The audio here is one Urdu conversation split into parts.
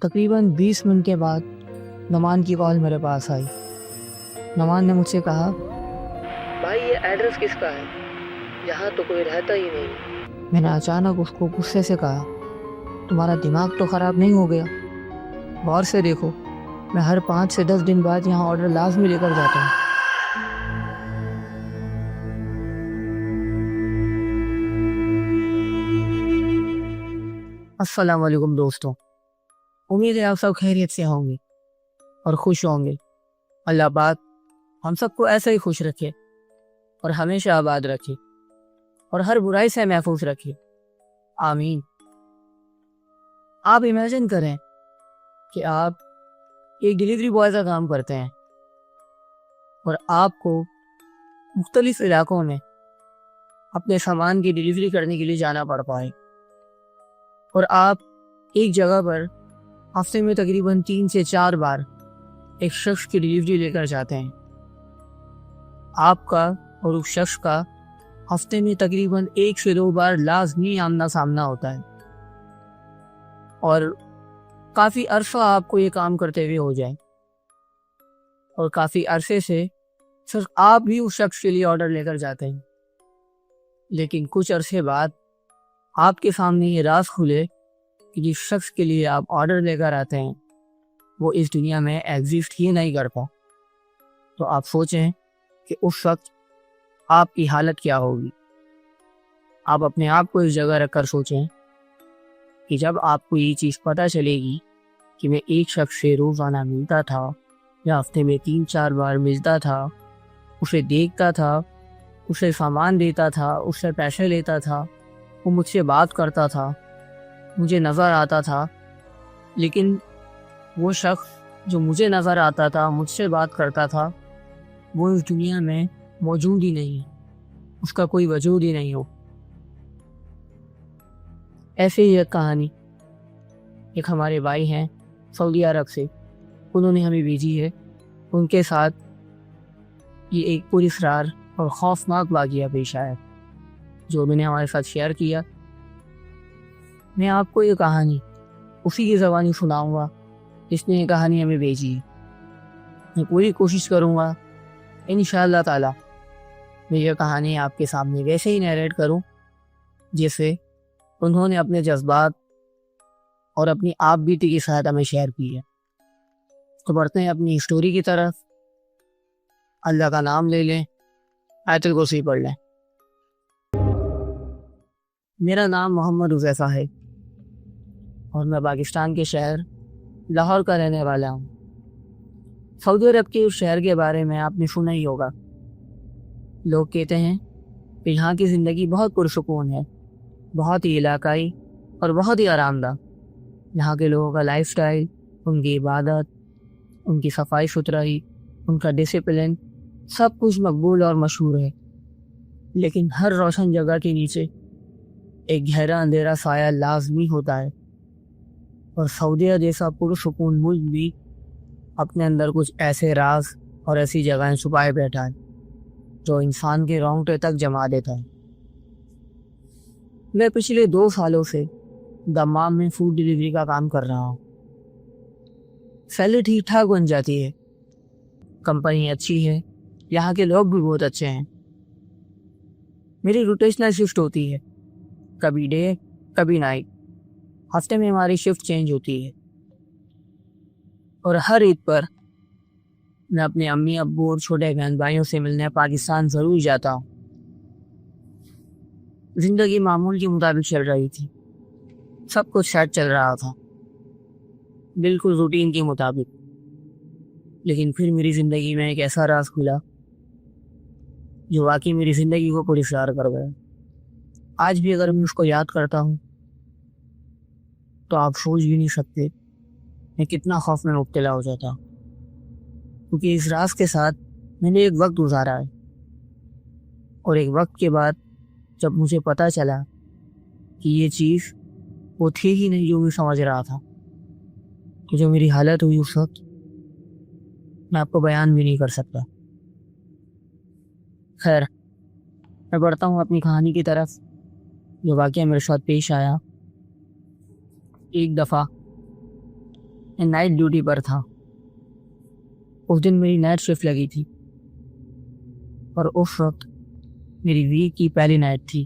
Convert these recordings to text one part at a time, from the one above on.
تقریباً 20 منٹ کے بعد نعمان کی کال میرے پاس آئی۔ نعمان نے مجھ سے کہا، بھائی یہ ایڈریس کس کا ہے؟ یہاں تو کوئی رہتا ہی نہیں۔ میں نے اچانک اس کو غصے سے کہا، تمہارا دماغ تو خراب نہیں ہو گیا؟ غور سے دیکھو، میں ہر 5 سے 10 دن بعد یہاں آرڈر لازمی لے کر جاتا ہوں۔ السلام علیکم دوستوں، امید ہے آپ سب خیریت سے ہوں گے اور خوش ہوں گے۔ اللہ پاک ہم سب کو ایسے ہی خوش رکھے اور ہمیشہ آباد رکھے اور ہر برائی سے محفوظ رکھے، آمین۔ آپ امیجن کریں کہ آپ ایک ڈیلیوری بوائے کا کام کرتے ہیں اور آپ کو مختلف علاقوں میں اپنے سامان کی ڈیلیوری کرنے کے لیے جانا پڑ پائے، اور آپ ایک جگہ پر ہفتے میں تقریباً 3 سے 4 بار ایک شخص کی ڈیلیوری لے کر جاتے ہیں۔ آپ کا اور اس شخص کا ہفتے میں تقریباً 1 سے 2 بار لازمی آمنا سامنا ہوتا ہے، اور کافی عرصہ آپ کو یہ کام کرتے ہوئے ہو جائے، اور کافی عرصے سے صرف آپ بھی اس شخص کے لیے آرڈر لے کر جاتے ہیں، لیکن کچھ عرصے بعد آپ کے سامنے یہ راز کھلے کہ جس شخص کے لیے آپ آرڈر لے کر آتے ہیں وہ اس دنیا میں ایگزسٹ ہی نہیں کرتا۔ تو آپ سوچیں کہ اس وقت آپ کی حالت کیا ہوگی۔ آپ اپنے آپ کو اس جگہ رکھ کر سوچیں کہ جب آپ کو یہ چیز پتہ چلے گی کہ میں ایک شخص سے روزانہ ملتا تھا یا ہفتے میں 3-4 بار ملتا تھا، اسے دیکھتا تھا، اسے سامان دیتا تھا، اس سے پیسے لیتا تھا، وہ مجھ سے بات کرتا تھا، مجھے نظر آتا تھا، لیکن وہ شخص جو مجھے نظر آتا تھا، مجھ سے بات کرتا تھا، وہ اس دنیا میں موجود ہی نہیں ہے، اس کا کوئی وجود ہی نہیں ہو۔ ایسے ہی ایک کہانی ایک ہمارے بھائی ہیں سعودی عرب سے، انہوں نے ہمیں بھیجی ہے۔ ان کے ساتھ یہ ایک پراسرار اور خوفناک واقعہ پیش آیا جو انہوں نے ہمارے ساتھ شیئر کیا۔ میں آپ کو یہ کہانی اسی کی زبانی سناؤں گا جس نے یہ کہانی ہمیں بھیجی ہے۔ میں پوری کوشش کروں گا انشاءاللہ تعالی میں یہ کہانی آپ کے سامنے ویسے ہی نیریٹ کروں جیسے انہوں نے اپنے جذبات اور اپنی آپ بیتی کے ساتھ ہمیں شیئر کی ہے۔ تو بڑھتے ہیں اپنی اسٹوری کی طرف۔ اللہ کا نام لے لیں، آیت الکرسی پڑھ لیں۔ میرا نام محمد حذیفہ ہے اور میں پاکستان کے شہر لاہور کا رہنے والا ہوں۔ سعودی عرب کے اس شہر کے بارے میں آپ نے سنا ہی ہوگا۔ لوگ کہتے ہیں کہ یہاں کی زندگی بہت پرسکون ہے، بہت ہی علاقائی اور بہت ہی آرام دہ۔ یہاں کے لوگوں کا لائف سٹائل، ان کی عبادت، ان کی صفائی ستھرائی، ان کا ڈسپلن، سب کچھ مقبول اور مشہور ہے، لیکن ہر روشن جگہ کے نیچے ایک گہرا اندھیرا سایہ لازمی ہوتا ہے، اور سعودیہ جیسا پرسکون ملک بھی اپنے اندر کچھ ایسے راز اور ایسی جگہیں چھپائے بیٹھا ہے جو انسان کے رونگٹے تک جما دیتا ہے۔ میں پچھلے 2 سالوں سے دمام میں فوڈ ڈیلیوری کا کام کر رہا ہوں۔ سیلری ٹھیک ٹھاک بن جاتی ہے، کمپنی اچھی ہے، یہاں کے لوگ بھی بہت اچھے ہیں۔ میری روٹیشنل شفٹ ہوتی ہے، کبھی ڈے کبھی نائٹ، ہفتے میں ہماری شفٹ چینج ہوتی ہے، اور ہر عید پر میں اپنے امی ابو اور چھوٹے بہن بھائیوں سے ملنے پاکستان ضرور جاتا ہوں۔ زندگی معمول کے مطابق چل رہی تھی، سب کچھ سیٹ چل رہا تھا، بالکل روٹین کے مطابق، لیکن پھر میری زندگی میں ایک ایسا راز کھلا جو واقعی میری زندگی کو پراسرار کر گیا۔ آج بھی اگر میں اس کو یاد کرتا ہوں تو آپ سوچ بھی نہیں سکتے میں کتنا خوف میں مبتلا ہو جاتا ہوں، کیونکہ اس راز کے ساتھ میں نے ایک وقت گزارا ہے، اور ایک وقت کے بعد جب مجھے پتہ چلا کہ یہ چیز وہ تھی ہی نہیں جو میں سمجھ رہا تھا، کہ جو میری حالت ہوئی اس وقت میں آپ کو بیان بھی نہیں کر سکتا۔ خیر، میں بڑھتا ہوں اپنی کہانی کی طرف جو واقعہ میرے ساتھ پیش آیا۔ ایک دفعہ میں نائٹ ڈیوٹی پر تھا. اس دن میری نائٹ شفٹ لگی تھی اور اس وقت میری ویک کی پہلی نائٹ تھی.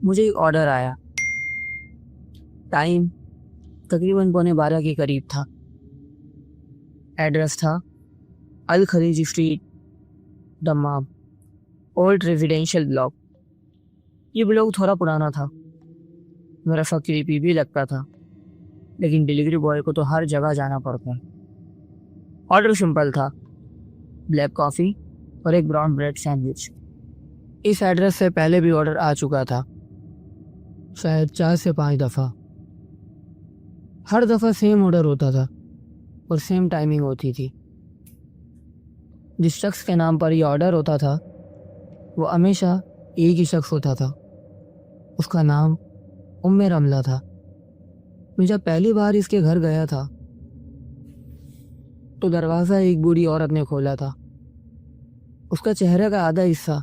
مجھے ایک آرڈر آیا. ٹائم تقریباً 11:15 کے قریب تھا. ایڈریس تھا Al Khaleej street, Dammam, old residential block. یہ بلاک تھوڑا پرانا تھا، میرا سا کریپی بھی لگتا تھا، لیکن ڈیلیوری بوائے کو تو ہر جگہ جانا پڑتا. آرڈر سمپل تھا، بلیک کافی اور ایک براؤن بریڈ سینڈوچ. اس ایڈریس سے پہلے بھی آرڈر آ چکا تھا، شاید 4 سے 5 دفعہ. ہر دفعہ سیم آرڈر ہوتا تھا اور سیم ٹائمنگ ہوتی تھی. جس شخص کے نام پر یہ آرڈر ہوتا تھا وہ ہمیشہ ایک ہی شخص ہوتا تھا. اس کا نام رملہ تھا. میں جب پہلی بار اس کے گھر گیا تھا تو دروازہ ایک بوڑھی عورت نے کھولا تھا. اس کا چہرے کا آدھا حصہ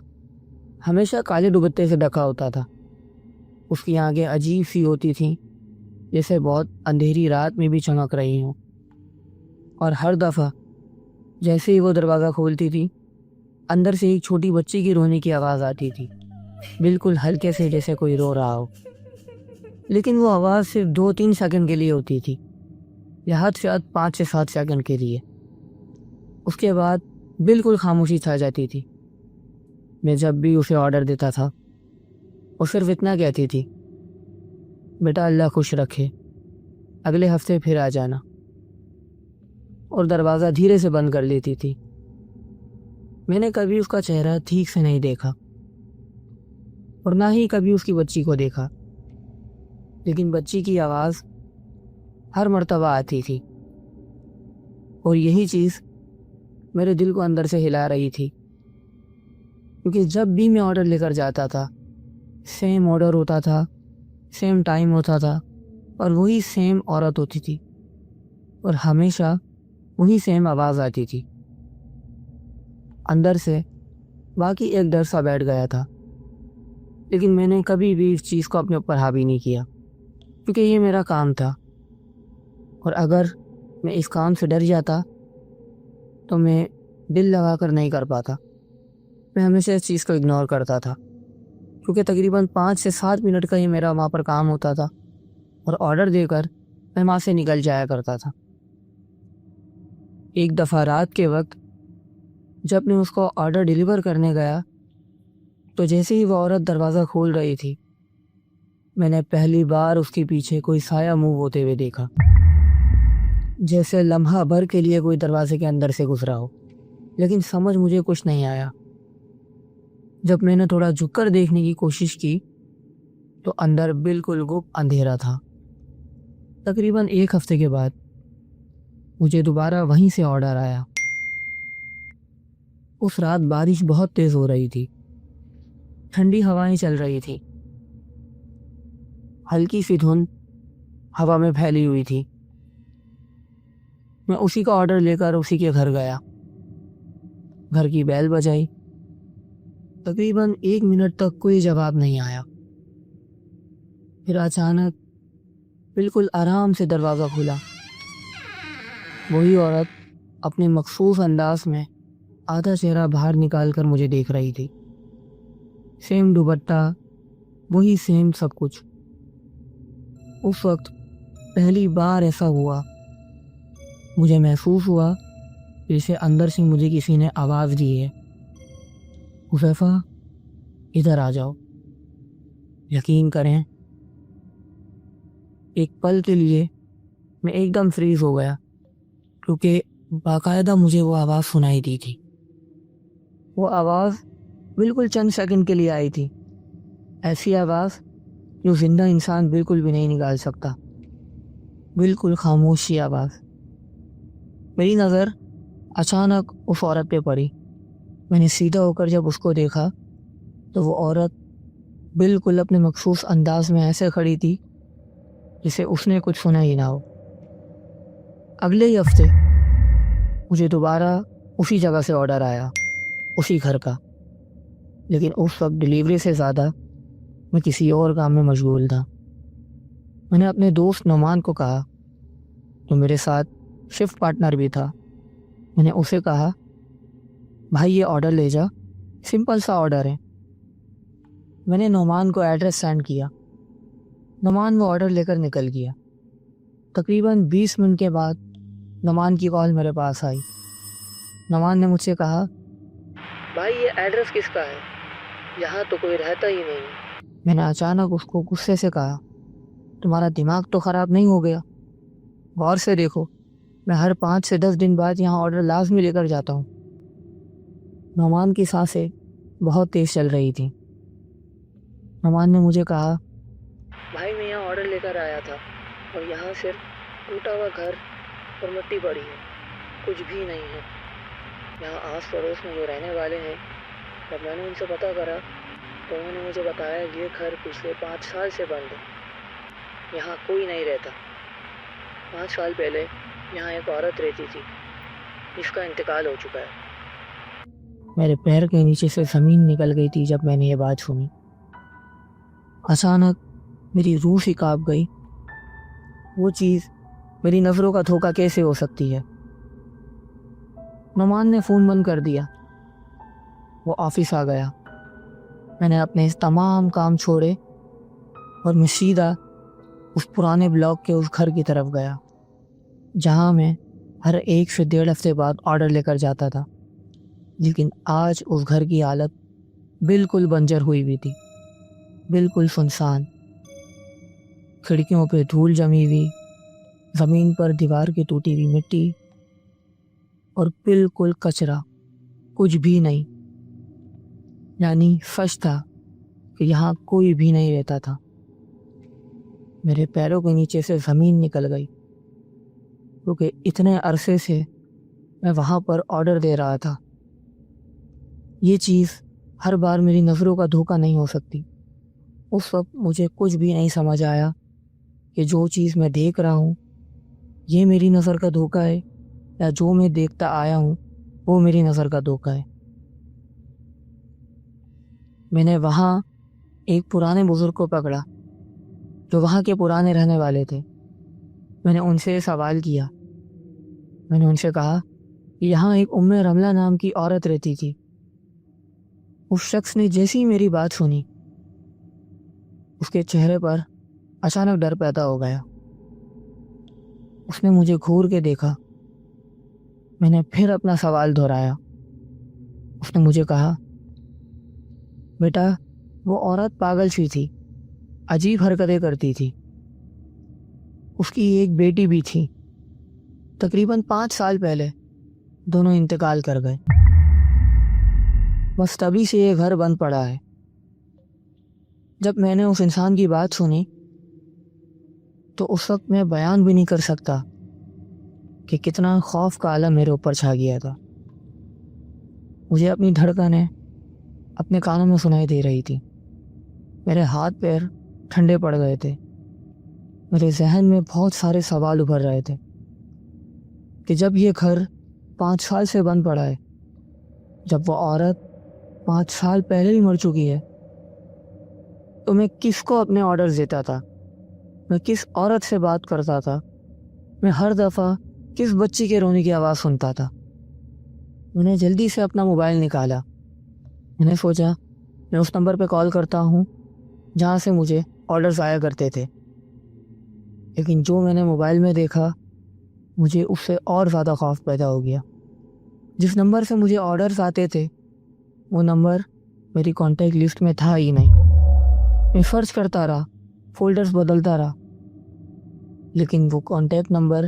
ہمیشہ کالے دوپٹے سے ڈھکا ہوتا تھا. اس کی آنکھیں عجیب سی ہوتی تھیں، جیسے بہت اندھیری رات میں بھی چمک رہی ہوں. اور ہر دفعہ جیسے ہی وہ دروازہ کھولتی تھی، اندر سے ایک چھوٹی بچی کی رونے کی آواز آتی تھی، بالکل ہلکے سے، جیسے کوئی رو رہا ہو. لیکن وہ آواز صرف 2-3 سیکنڈ کے لیے ہوتی تھی، یا حد سے حد 5 سے 7 سیکنڈ کے لیے. اس کے بعد بالکل خاموشی چھا جاتی تھی. میں جب بھی اسے آرڈر دیتا تھا وہ صرف اتنا کہتی تھی، بیٹا اللہ خوش رکھے، اگلے ہفتے پھر آ جانا، اور دروازہ دھیرے سے بند کر لیتی تھی. میں نے کبھی اس کا چہرہ ٹھیک سے نہیں دیکھا اور نہ ہی کبھی اس کی بچی کو دیکھا، لیکن بچی کی آواز ہر مرتبہ آتی تھی، اور یہی چیز میرے دل کو اندر سے ہلا رہی تھی. کیونکہ جب بھی میں آرڈر لے کر جاتا تھا، سیم آرڈر ہوتا تھا، سیم ٹائم ہوتا تھا، اور وہی سیم عورت ہوتی تھی، اور ہمیشہ وہی سیم آواز آتی تھی. اندر سے باقی ایک ڈر سا بیٹھ گیا تھا، لیکن میں نے کبھی بھی اس چیز کو اپنے اوپر حاوی نہیں کیا، کیونکہ یہ میرا کام تھا. اور اگر میں اس کام سے ڈر جاتا تو میں دل لگا کر نہیں کر پاتا. میں ہمیشہ اس چیز کو اگنور کرتا تھا، کیونکہ تقریباً 5 سے 7 منٹ کا ہی میرا وہاں پر کام ہوتا تھا، اور آرڈر دے کر میں وہاں سے نکل جایا کرتا تھا. ایک دفعہ رات کے وقت جب میں اس کو آرڈر ڈیلیور کرنے گیا تو جیسے ہی وہ عورت دروازہ کھول رہی تھی، میں نے پہلی بار اس کے پیچھے کوئی سایہ موو ہوتے ہوئے دیکھا، جیسے لمحہ بھر کے لیے کوئی دروازے کے اندر سے گزرا ہو. لیکن سمجھ مجھے کچھ نہیں آیا. جب میں نے تھوڑا جھک کر دیکھنے کی کوشش کی تو اندر بالکل گپ اندھیرا تھا. تقریباً 1 ہفتے کے بعد مجھے دوبارہ وہیں سے آرڈر آیا. اس رات بارش بہت تیز ہو رہی تھی، ٹھنڈی ہوائیں چل رہی تھی، ہلکی سی دھند ہوا میں پھیلی ہوئی تھی. میں اسی کا آرڈر لے کر اسی کے گھر گیا. گھر کی بیل بجائی. تقریباً 1 منٹ تک کوئی جواب نہیں آیا. پھر اچانک بالکل آرام سے دروازہ کھلا. وہی عورت اپنے مخصوص انداز میں آدھا چہرہ باہر نکال کر مجھے دیکھ رہی تھی. سیم دوپٹہ، وہی سیم سب کچھ. اس وقت پہلی بار ایسا ہوا، مجھے محسوس ہوا جیسے اندر سے مجھے کسی نے آواز دی ہے، حذیفہ ادھر آ جاؤ. یقین کریں ایک پل کے لیے میں ایک دم فریز ہو گیا، کیونکہ باقاعدہ مجھے وہ آواز سنائی دی تھی. وہ آواز بالکل چند سیکنڈ کے لیے آئی تھی، ایسی آواز جو زندہ انسان بالکل بھی نہیں نکال سکتا. بالکل خاموشی آواز. میری نظر اچانک اس عورت پہ پڑی. میں نے سیدھا ہو کر جب اس کو دیکھا تو وہ عورت بالکل اپنے مخصوص انداز میں ایسے کھڑی تھی جسے اس نے کچھ سنا ہی نہ ہو. اگلے ہی ہفتے مجھے دوبارہ اسی جگہ سے آرڈر آیا، اسی گھر کا. لیکن اس وقت ڈیلیوری سے زیادہ میں کسی اور کام میں مشغول تھا. میں نے اپنے دوست نعمان کو کہا جو میرے ساتھ شفٹ پارٹنر بھی تھا، میں نے اسے کہا بھائی یہ آرڈر لے جا، سمپل سا آرڈر ہے۔ میں نے نعمان کو ایڈریس سینڈ کیا۔ نعمان وہ آرڈر لے کر نکل گیا۔ تقریباً 20 منٹ کے بعد نعمان کی کال میرے پاس آئی۔ نعمان نے مجھ سے کہا بھائی یہ ایڈریس کس کا ہے؟ یہاں تو کوئی رہتا ہی نہیں۔ میں نے اچانک اس کو غصے سے کہا تمہارا دماغ تو خراب نہیں ہو گیا؟ غور سے دیکھو، میں ہر 5 سے 10 دن بعد یہاں آرڈر لازمی لے کر جاتا ہوں۔ نعمان کی سانسیں بہت تیز چل رہی تھیں۔ نعمان نے مجھے کہا بھائی میں یہاں آرڈر لے کر آیا تھا اور یہاں صرف ٹوٹا ہوا گھر اور مٹی پڑی ہے، کچھ بھی نہیں ہے۔ یہاں آس پڑوس میں جو رہنے والے ہیں، جب میں نے ان سے پتہ کرا تو انہوں نے مجھے بتایا یہ گھر پچھلے 5 سال سے بند ہے، یہاں کوئی نہیں رہتا۔ 5 سال پہلے یہاں ایک عورت رہتی تھی جس کا انتقال ہو چکا ہے۔ میرے پیر کے نیچے سے زمین نکل گئی تھی جب میں نے یہ بات سنی۔ اچانک میری روح سی کانپ گئی۔ وہ چیز میری نظروں کا دھوکہ کیسے ہو سکتی ہے؟ نعمان نے فون بند کر دیا۔ وہ آفس آ گیا۔ میں نے اپنے تمام کام چھوڑے اور میں سیدھا اس پرانے بلاک کے اس گھر کی طرف گیا جہاں میں ہر 1 سے 1.5 ہفتے بعد آرڈر لے کر جاتا تھا۔ لیکن آج اس گھر کی حالت بالکل بنجر ہوئی ہوئی تھی، بالکل سنسان۔ کھڑکیوں پہ دھول جمی ہوئی، زمین پر دیوار کی ٹوٹی ہوئی مٹی اور بالکل کچرا، کچھ بھی نہیں۔ یعنی سچ تھا کہ یہاں کوئی بھی نہیں رہتا تھا۔ میرے پیروں کے نیچے سے زمین نکل گئی کیونکہ اتنے عرصے سے میں وہاں پر آرڈر دے رہا تھا۔ یہ چیز ہر بار میری نظروں کا دھوکہ نہیں ہو سکتی۔ اس وقت مجھے کچھ بھی نہیں سمجھ آیا کہ جو چیز میں دیکھ رہا ہوں یہ میری نظر کا دھوکہ ہے یا جو میں دیکھتا آیا ہوں وہ میری نظر کا دھوکہ ہے۔ میں نے وہاں ایک پرانے بزرگ کو پکڑا جو وہاں کے پرانے رہنے والے تھے۔ میں نے ان سے سوال کیا۔ میں نے ان سے کہا کہ یہاں ایک رملہ نام کی عورت رہتی تھی۔ اس شخص نے جیسی ہی میری بات سنی اس کے چہرے پر اچانک ڈر پیدا ہو گیا۔ اس نے مجھے گھور کے دیکھا۔ میں نے پھر اپنا سوال دہرایا۔ اس نے مجھے کہا بیٹا وہ عورت پاگل سی تھی، عجیب حرکتیں کرتی تھی۔ اس کی ایک بیٹی بھی تھی، تقریباً 5 سال پہلے دونوں انتقال کر گئے۔ بس تبھی سے یہ گھر بند پڑا ہے۔ جب میں نے اس انسان کی بات سنی تو اس وقت میں بیان بھی نہیں کر سکتا کہ کتنا خوف کا عالم میرے اوپر چھا گیا تھا۔ مجھے اپنی دھڑکنیں اپنے کانوں میں سنائی دے رہی تھی۔ میرے ہاتھ پیر ٹھنڈے پڑ گئے تھے۔ میرے ذہن میں بہت سارے سوال ابھر رہے تھے کہ جب یہ گھر 5 سال سے بند پڑا ہے، جب وہ عورت 5 سال پہلے ہی مر چکی ہے، تو میں کس کو اپنے آرڈرز دیتا تھا؟ میں کس عورت سے بات کرتا تھا؟ میں ہر دفعہ کس بچی کے رونے کی آواز سنتا تھا؟ میں نے جلدی سے اپنا موبائل نکالا۔ میں نے سوچا میں اس نمبر پہ کال کرتا ہوں جہاں سے مجھے آرڈرز آیا کرتے تھے، لیکن جو میں نے موبائل میں دیکھا مجھے اس سے اور زیادہ خوف پیدا ہو گیا۔ جس نمبر سے مجھے آرڈرز آتے تھے وہ نمبر میری کانٹیکٹ لسٹ میں تھا ہی نہیں۔ میں سرچ کرتا رہا، فولڈرز بدلتا رہا، لیکن وہ کانٹیکٹ نمبر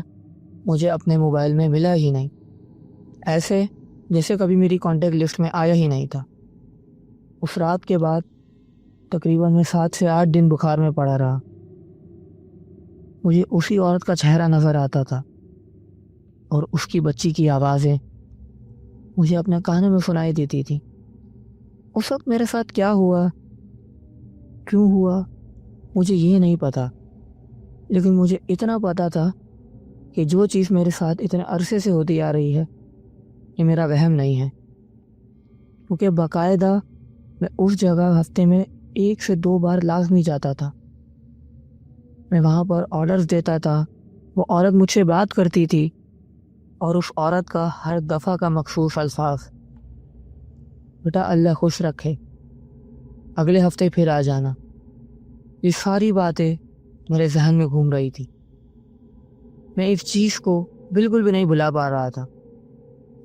مجھے اپنے موبائل میں ملا ہی نہیں، ایسے جیسے کبھی میری کانٹیکٹ لسٹ میں آیا ہی نہیں تھا۔ اس رات کے بعد تقریباً میں 7 سے 8 دن بخار میں پڑا رہا۔ مجھے اسی عورت کا چہرہ نظر آتا تھا اور اس کی بچی کی آوازیں مجھے اپنے کانوں میں سنائی دیتی تھی۔ اس وقت میرے ساتھ کیا ہوا، کیوں ہوا، مجھے یہ نہیں پتا، لیکن مجھے اتنا پتا تھا کہ جو چیز میرے ساتھ اتنے عرصے سے ہوتی آ رہی ہے یہ میرا وہم نہیں ہے، کیونکہ باقاعدہ میں اس جگہ ہفتے میں 1 سے 2 بار لازمی جاتا تھا۔ میں وہاں پر آرڈرز دیتا تھا، وہ عورت مجھ سے بات کرتی تھی اور اس عورت کا ہر دفعہ کا مخصوص الفاظ، بیٹا اللہ خوش رکھے، اگلے ہفتے پھر آ جانا، یہ ساری باتیں میرے ذہن میں گھوم رہی تھی۔ میں اس چیز کو بالکل بھی نہیں بھلا پا رہا تھا۔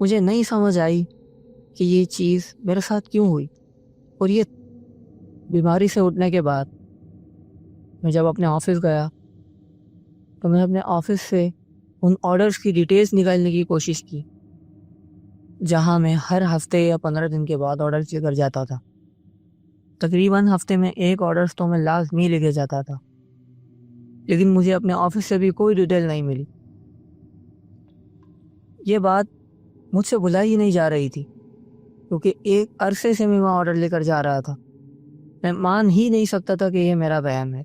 مجھے نہیں سمجھ آئی کہ یہ چیز میرے ساتھ کیوں ہوئی، اور یہ بیماری سے اٹھنے کے بعد میں جب اپنے آفس گیا تو میں اپنے آفس سے ان آرڈرز کی ڈیٹیلز نکالنے کی کوشش کی جہاں میں ہر ہفتے یا 15 دن کے بعد آرڈر لے کر جاتا تھا۔ تقریباً ہفتے میں ایک آرڈرز تو میں لازمی لے کے جاتا تھا، لیکن مجھے اپنے آفس سے بھی کوئی ڈیٹیل نہیں ملی۔ یہ بات مجھ سے بھلائی ہی نہیں جا رہی تھی، کیونکہ ایک عرصے سے میں وہاں آرڈر لے کر جا رہا تھا۔ میں مان ہی نہیں سکتا تھا کہ یہ میرا وہم ہے۔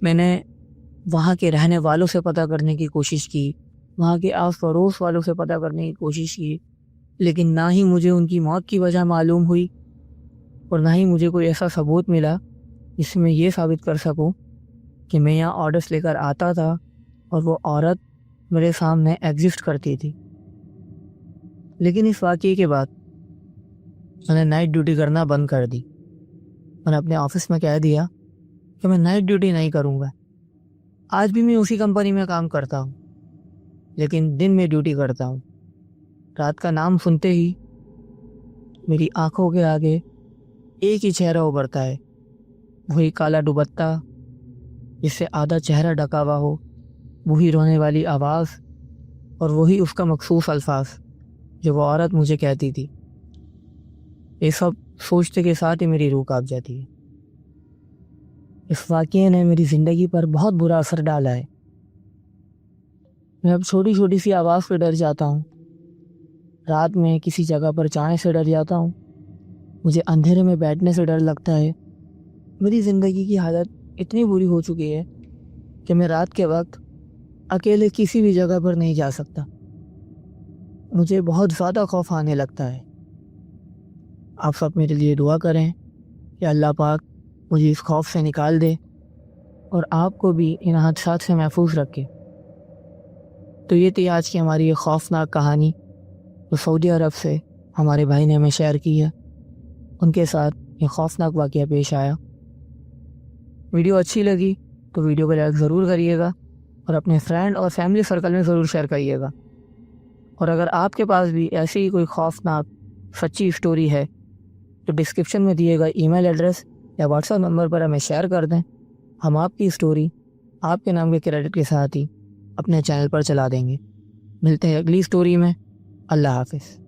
میں نے وہاں کے رہنے والوں سے پتہ کرنے کی کوشش کی، وہاں کے آس پڑوس والوں سے پتہ کرنے کی کوشش کی، لیکن نہ ہی مجھے ان کی موت کی وجہ معلوم ہوئی اور نہ ہی مجھے کوئی ایسا ثبوت ملا جس سے میں یہ ثابت کر سکوں کہ میں یہاں آرڈرز لے کر آتا تھا اور وہ عورت میرے سامنے ایگزسٹ کرتی تھی۔ لیکن اس واقعے کے بعد میں نے نائٹ ڈیوٹی کرنا بند کر دی۔ میں نے اپنے آفس میں کہہ دیا کہ میں نائٹ ڈیوٹی نہیں کروں گا۔ آج بھی میں اسی کمپنی میں کام کرتا ہوں، لیکن دن میں ڈیوٹی کرتا ہوں۔ رات کا نام سنتے ہی میری آنکھوں کے آگے ایک ہی چہرہ ابھرتا ہے، وہی کالا دوپٹہ جس سے آدھا چہرہ ڈھکا ہوا ہو، وہی رونے والی آواز اور وہی اس کا مخصوص الفاظ جو وہ عورت مجھے کہتی تھی۔ یہ سب سوچتے کے ساتھ ہی میری روح کانپ جاتی ہے۔ اس واقعے نے میری زندگی پر بہت برا اثر ڈالا ہے۔ میں اب چھوٹی چھوٹی سی آواز سے ڈر جاتا ہوں، رات میں کسی جگہ پر جانے سے ڈر جاتا ہوں، مجھے اندھیرے میں بیٹھنے سے ڈر لگتا ہے۔ میری زندگی کی حالت اتنی بری ہو چکی ہے کہ میں رات کے وقت اکیلے کسی بھی جگہ پر نہیں جا سکتا۔ مجھے بہت زیادہ خوف آنے لگتا ہے۔ آپ سب میرے لیے دعا کریں کہ اللہ پاک مجھے اس خوف سے نکال دے اور آپ کو بھی ان حادثات سے محفوظ رکھے۔ تو یہ تھی آج کی ہماری یہ خوفناک کہانی جو سعودی عرب سے ہمارے بھائی نے ہمیں شیئر کی ہے۔ ان کے ساتھ یہ خوفناک واقعہ پیش آیا۔ ویڈیو اچھی لگی تو ویڈیو کو لائک ضرور کریے گا اور اپنے فرینڈ اور فیملی سرکل میں ضرور شیئر کریے گا۔ اور اگر آپ کے پاس بھی ایسی ہی کوئی خوفناک سچی اسٹوری ہے تو ڈسکرپشن میں دیے گا ای میل ایڈریس یا واٹس ایپ نمبر پر ہمیں شیئر کر دیں۔ ہم آپ کی اسٹوری آپ کے نام کے کریڈٹ کے ساتھ ہی اپنے چینل پر چلا دیں گے۔ ملتے ہیں اگلی اسٹوری میں۔ اللہ حافظ۔